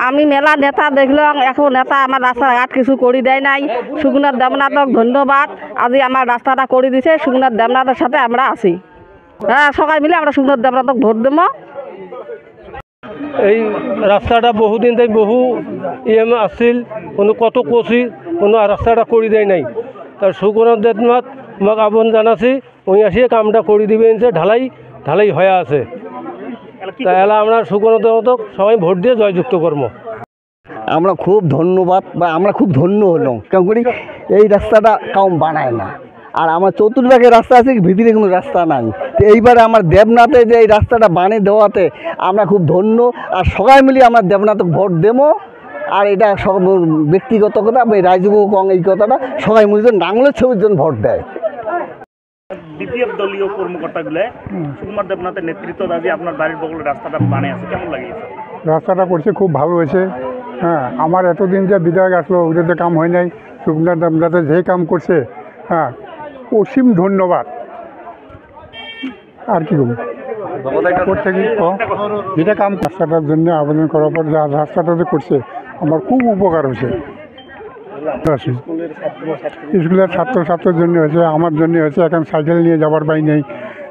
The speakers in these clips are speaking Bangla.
আমি মেলা নেতা দেখলাম, এখন নেতা আমার রাস্তাঘাট কিছু করে দেয় নাই। সুকুমার দেবনাথক ধন্যবাদ, আজি আমার রাস্তাটা করে দিছে। সুকুমার দেবনাথের সাথে আমরা আছি। হ্যাঁ, সবাই মিলে আমরা সুকুমার দেবনাথক ভোট দেবো। এই রাস্তাটা বহুদিন থেকে বহু ইএম আসছিল, কোনো কত কষি কোনো রাস্তাটা করে দেয় নাই। তার সুকুমার দেবনাথ আমাকে আহ্বান জানাছি, ওই আসিয়ে কামটা করে দিবেন, যে ঢালাই হয়ে আছে। তাহলে আমরা সুকুমার দেবনাথক সবাই ভোট দিয়ে জয়যুক্ত করবো। আমরা খুব ধন্যবাদ বা আমরা খুব ধন্য হলাম, কেন করি এই রাস্তাটা কাউম বানায় না। আর আমার চতুর্ভাগে রাস্তা আছে, ভিতরে কোনো রাস্তা নাই। তো এইবারে আমার দেবনাথে যে এই রাস্তাটা বানিয়ে দেওয়াতে আমরা খুব ধন্য। আর সবাই মিলে আমরা দেবনাথকে ভোট দেবো। আর এটা সব ব্যক্তিগত কথা, রাজযোগ কং এই কথাটা সবাই মিলে নাঙ্গলের ছবির জন্য ভোট দেয়। বিপিএফ দলীয় কর্মকর্তাগুলো সুকুমার দেবনাথের নেতৃত্ব দাবি আপনার বাড়ির বগলের রাস্তাটা বানিয়ে আছে, কেমন লাগে? রাস্তাটা করছে খুব ভালো হয়েছে। হ্যাঁ, আমার এতদিন যে বিধায়ক আসলো ওটাতে কাম হয় নাই, সুকুমার দেবনাথে যে কাম করছে, হ্যাঁ, অসীম ধন্যবাদ। আর কি বলবো, থেকে যেটা কাম রাস্তাটার জন্য আবেদন করার পর যা রাস্তাটা যে করছে আমার খুব উপকার হয়েছে। স্কুলের ছাত্রছাত্রীর জন্য হয়েছে, আমার জন্য হয়েছে। এখন সাইকেল নিয়ে যাবার পাই নেই,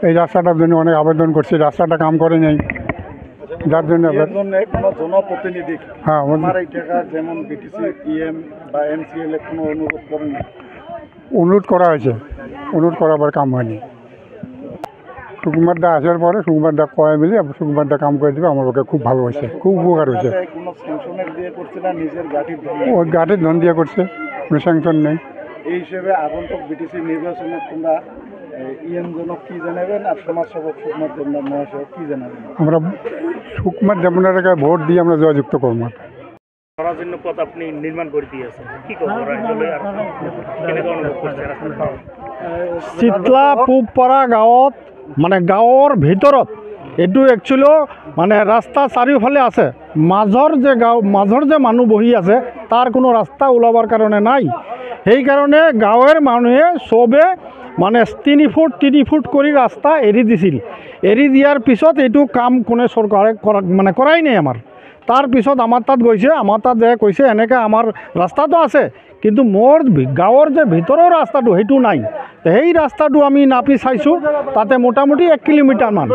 এই রাস্তাটার জন্য অনেক আবেদন করছি, রাস্তাটা কাম করে নেই, যার জন্য কোনো জনপ্রতিনিধি হ্যাঁ আমার এই টাকা যেমন বিটিসি ইএম বা এমসিএল কোনো অনুরোধ করেন না? অনুরোধ করা হয়েছে, অনুরোধ করাবার কাম হয়নি। সুকুমার দা আসার পরে সুকুমার দা কয়ে মিলে সুকুমার দা কাম করে দেবে, আমার পক্ষে খুব ভালো হয়েছে, খুব উপকার হয়েছে। কোনো স্যাংশনের দিয়ে করছে না, নিজের গাড়ির ধন? ওই গাড়ির ধন দিয়ে করছে, কোনো স্যাংশন নেই। এই হিসেবে আগন্তুক বিটিসি নির্বাচনে তোমরা ইএম জনক কী জানাবেন আর সমাজসেবক সুকুমার দেবনাথ মহাশয় কী জানাবেন? আমরা সুকুমার দেবনাথকে ভোট দিয়ে আমরা জয়যুক্ত করবো। করার জন্য পথ আপনি নির্মাণ করে দিয়েছেন, কি খবর? চিতলা পূবপাৰা গাঁৱত মানে গাঁৱৰ ভিতৰত এইটো একচুৱেলি মানে ৰাস্তা চাৰিওফালে আছে, মাজৰ যে মানুহ বহি আছে তাৰ কোনো ৰাস্তা ওলাবৰ কাৰণে নাই। সেইকাৰণে গাঁৱৰ মানুহে চবে মানে 3 ফুট কৰি ৰাস্তা এৰি দিছিল। এৰি দিয়াৰ পিছত এইটো কাম কোনে চৰকাৰে কৰাই নাই আমাৰ। তাৰপিছত আমাৰ তাত গৈছে, আমাৰ তাত যে কৈছে এনেকৈ আমাৰ ৰাস্তাটো আছে, কিন্তু মোৰ গাঁৱৰ যে ভিতৰৰ ৰাস্তাটো সেইটো নাই। সেই ৰাস্তাটো আমি নাপি চাইছোঁ, তাতে মোটামুটি 1 কিলোমিটাৰমান,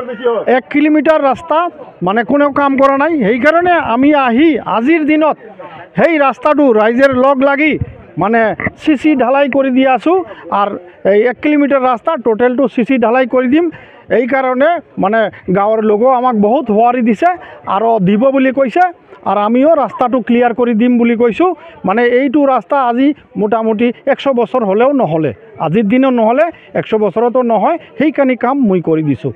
1 কিলোমিটাৰ ৰাস্তা মানে কোনেও কাম কৰা নাই। সেইকাৰণে আমি আজিৰ দিনত সেই ৰাস্তাটো ৰাইজৰ লগ লাগি মানে চিচি ঢালাই কৰি দি আছোঁ। আৰু এই 1 কিলোমিটাৰ ৰাস্তা টোটেলটো চিচি ঢালাই কৰি দিম। এই কাৰণে মানে গাঁৱৰ লোকো আমাক বহুত সঁহাৰি দিছে আৰু দিব বুলি কৈছে। আৰু আমিও ৰাস্তাটো ক্লিয়াৰ কৰি দিম বুলি কৈছোঁ। মানে এইটো ৰাস্তা আজি মোটামুটি 100 বছৰ হ'লেও নহ'লে, আজিৰ দিনত নহ'লে 100 বছৰতো নহয়, সেইকাৰণে কাম মই কৰি দিছোঁ।